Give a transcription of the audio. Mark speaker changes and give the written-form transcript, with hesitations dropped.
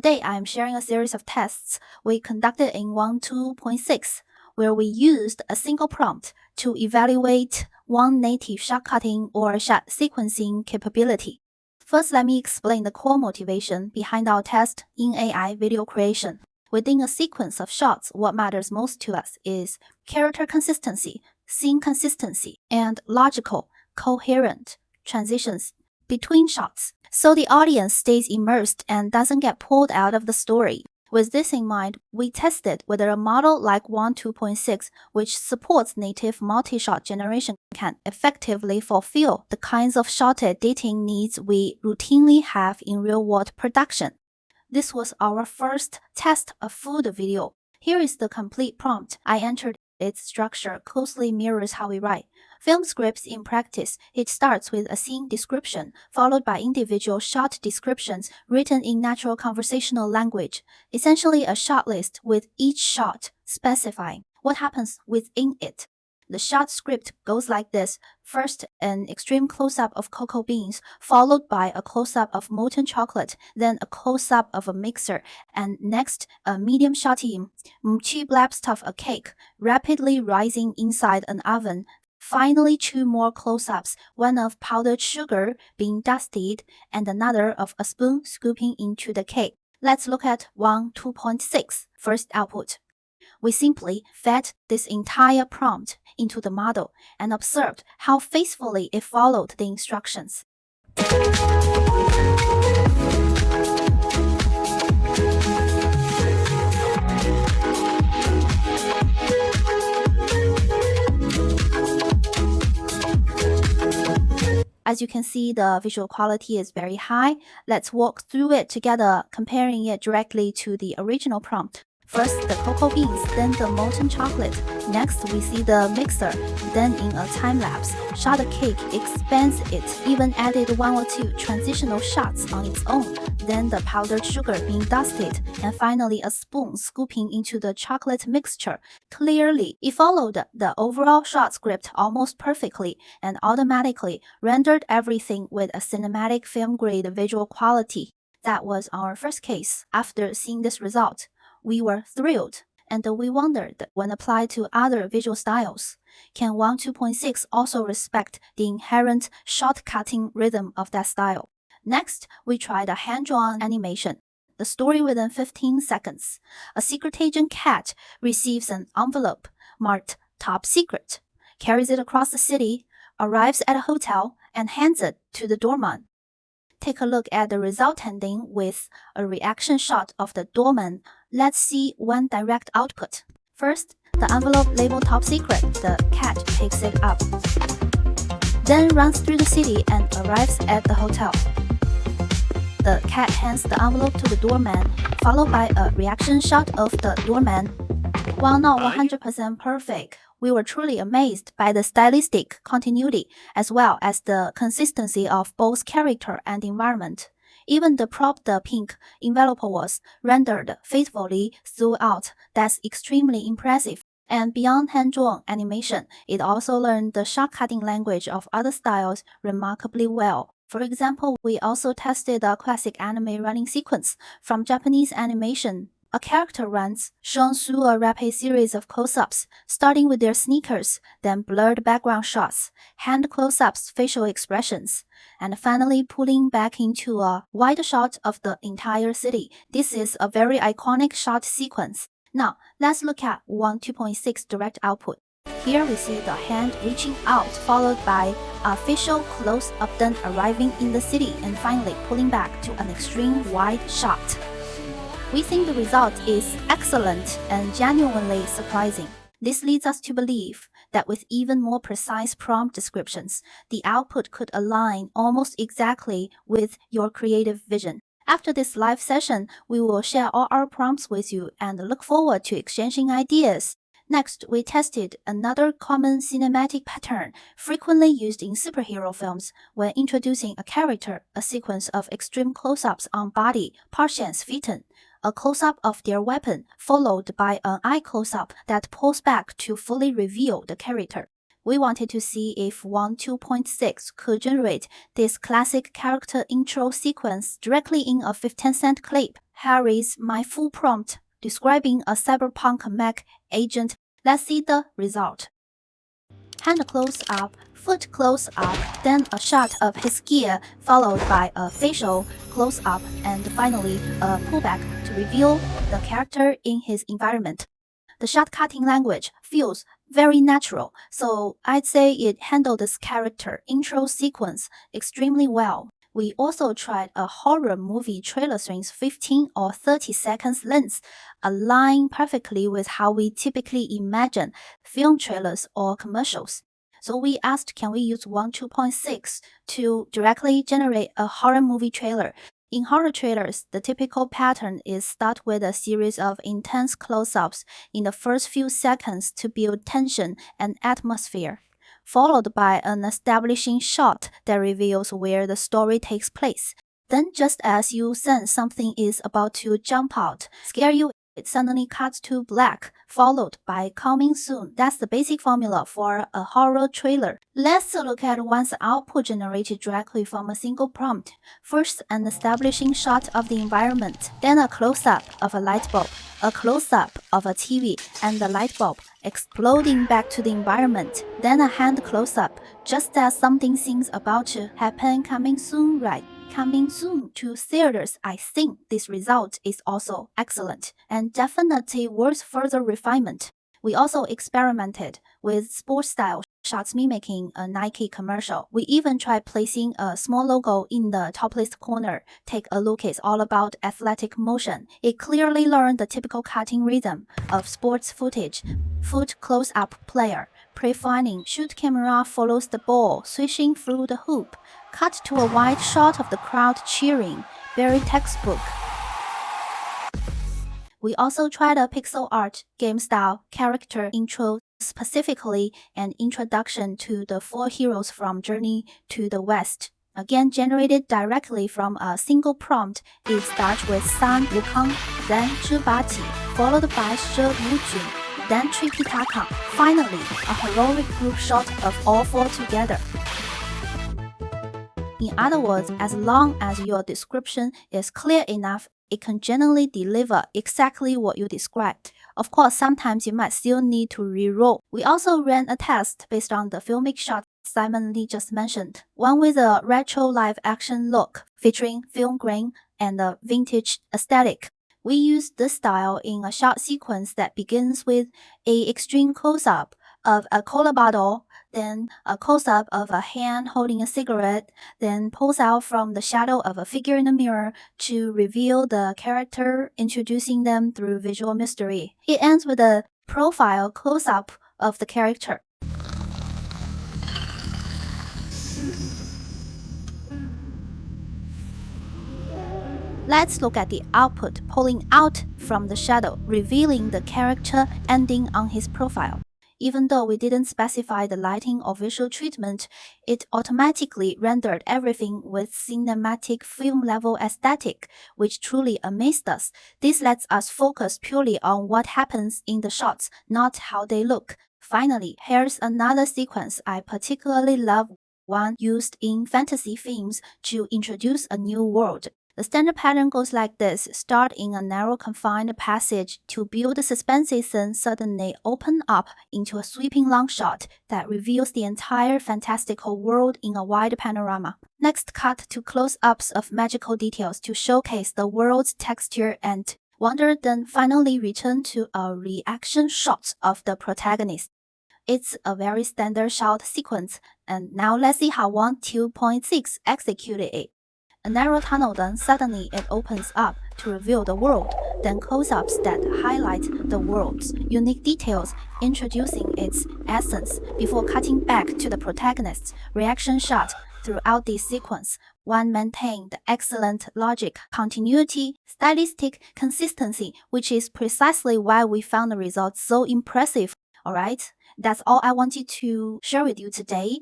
Speaker 1: Today, I'm sharing a series of tests we conducted in WAN2.6, where we used a single prompt to evaluate one native shot cutting or shot sequencing capability. First, let me explain the core motivation behind our test in AI video creation. Within a sequence of shots, what matters most to us is character consistency, scene consistency, and logical, coherent transitions between shots, so the audience stays immersed and doesn't get pulled out of the story. With this in mind, we tested whether a model like WAN2.6, which supports native multi-shot generation, can effectively fulfill the kinds of shot editing needs we routinely have in real-world production. This was our first test of food video. Here is the complete prompt I entered. Its structure closely mirrors how we write film scripts in practice. It starts with a scene description, followed by individual shot descriptions written in natural conversational language, essentially a shot list with each shot specifying what happens within it. The shot script goes like this. First, an extreme close-up of cocoa beans, followed by a close-up of molten chocolate, then a close-up of a mixer, and next, a medium shotty blast of a cake, rapidly rising inside an oven. Finally, two more close-ups, one of powdered sugar being dusted, and another of a spoon scooping into the cake. Let's look at WAN2.6 first output. We simply fed this entire prompt into the model and observed how faithfully it followed the instructions. As you can see, the visual quality is very high. Let's walk through it together, comparing it directly to the original prompt. First, the cocoa beans, then the molten chocolate. Next, we see the mixer. Then, in a time-lapse shot, the cake expands it, even added one or two transitional shots on its own. Then, the powdered sugar being dusted, and finally, a spoon scooping into the chocolate mixture. Clearly, it followed the overall shot script almost perfectly and automatically rendered everything with a cinematic film-grade visual quality. That was our first case. After seeing this result, we were thrilled, and we wondered, when applied to other visual styles, can WAN2.6 also respect the inherent shot-cutting rhythm of that style? Next, we tried a hand-drawn animation. The story within 15 seconds. A secret agent cat receives an envelope marked Top Secret, carries it across the city, arrives at a hotel, and hands it to the doorman. Take a look at the result ending with a reaction shot of the doorman. Let's see one direct output. First, the envelope labeled Top Secret. The cat picks it up, then runs through the city and arrives at the hotel. The cat hands the envelope to the doorman, followed by a reaction shot of the doorman. While not 100% perfect, we were truly amazed by the stylistic continuity as well as the consistency of both character and environment. Even the propped pink envelope was rendered faithfully throughout. That's extremely impressive. And beyond hand-drawn animation, it also learned the shot-cutting language of other styles remarkably well. For example, we also tested a classic anime running sequence from Japanese animation. A character runs, shown through a rapid series of close-ups, starting with their sneakers, then blurred background shots, hand close-ups, facial expressions, and finally pulling back into a wide shot of the entire city. This is a very iconic shot sequence. Now, let's look at WAN2.6 direct output. Here we see the hand reaching out, followed by a facial close-up, then arriving in the city, and finally pulling back to an extreme wide shot. We think the result is excellent and genuinely surprising. This leads us to believe that with even more precise prompt descriptions, the output could align almost exactly with your creative vision. After this live session, we will share all our prompts with you and look forward to exchanging ideas. Next, we tested another common cinematic pattern frequently used in superhero films when introducing a character, a sequence of extreme close-ups on body, parts and feet, a close-up of their weapon, followed by an eye close-up that pulls back to fully reveal the character. We wanted to see if WAN2.6 could generate this classic character intro sequence directly in a 15-cent clip. Here is my full prompt describing a cyberpunk mech agent. Let's see the result. Hand close-up, foot close-up, then a shot of his gear followed by a facial close-up and finally a pullback to reveal the character in his environment. The shot cutting language feels very natural, so I'd say it handled this character intro sequence extremely well. We also tried a horror movie trailer strings 15 or 30 seconds length, align perfectly with how we typically imagine film trailers or commercials. So we asked, can we use WAN2.6 to directly generate a horror movie trailer? In horror trailers, the typical pattern is start with a series of intense close-ups in the first few seconds to build tension and atmosphere, followed by an establishing shot that reveals where the story takes place. Then, just as you sense something is about to jump out, scare you, it suddenly cuts to black, followed by coming soon. That's the basic formula for a horror trailer. Let's look at one's output generated directly from a single prompt. First, an establishing shot of the environment, then a close-up of a light bulb, a close-up of a TV and the light bulb exploding back to the environment, then a hand close-up, just as something seems about to happen. Coming soon, right? Coming soon to theaters. I think this result is also excellent and definitely worth further refinement. We also experimented with sports style shots mimicking a Nike commercial. We even tried placing a small logo in the top left corner. Take a look, it's all about athletic motion. It clearly learned the typical cutting rhythm of sports footage. Foot close-up player, pre-firing, shoot camera follows the ball, swishing through the hoop. Cut to a wide shot of the crowd cheering, very textbook. We also tried a pixel art, game-style, character intro, specifically an introduction to the 4 heroes from Journey to the West. Again, generated directly from a single prompt. It starts with San Wukong, then Zhi Baqi, followed by She Wujun, then Tripitaka. Finally, a heroic group shot of all 4 together. In other words, as long as your description is clear enough, it can generally deliver exactly what you described. Of course, sometimes you might still need to re-roll. We also ran a test based on the filmic shots Simon Lee just mentioned, one with a retro live-action look featuring film grain and a vintage aesthetic. We used this style in a shot sequence that begins with an extreme close-up of a cola bottle, then a close-up of a hand holding a cigarette, then pulls out from the shadow of a figure in the mirror to reveal the character, introducing them through visual mystery. It ends with a profile close-up of the character. Let's look at the output pulling out from the shadow, revealing the character ending on his profile. Even though we didn't specify the lighting or visual treatment, it automatically rendered everything with cinematic film-level aesthetic, which truly amazed us. This lets us focus purely on what happens in the shots, not how they look. Finally, here's another sequence I particularly love, one used in fantasy films to introduce a new world. The standard pattern goes like this. Start in a narrow confined passage to build suspense, then suddenly open up into a sweeping long shot that reveals the entire fantastical world in a wide panorama. Next, cut to close-ups of magical details to showcase the world's texture and wonder, then finally return to a reaction shot of the protagonist. It's a very standard shot sequence, and now let's see how WAN2.6 executed it. A narrow tunnel, then suddenly it opens up to reveal the world, then close-ups that highlight the world's unique details, introducing its essence before cutting back to the protagonist's reaction shot. Throughout this sequence, one maintained excellent logic, continuity, stylistic consistency, which is precisely why we found the results so impressive. Alright, that's all I wanted to share with you today.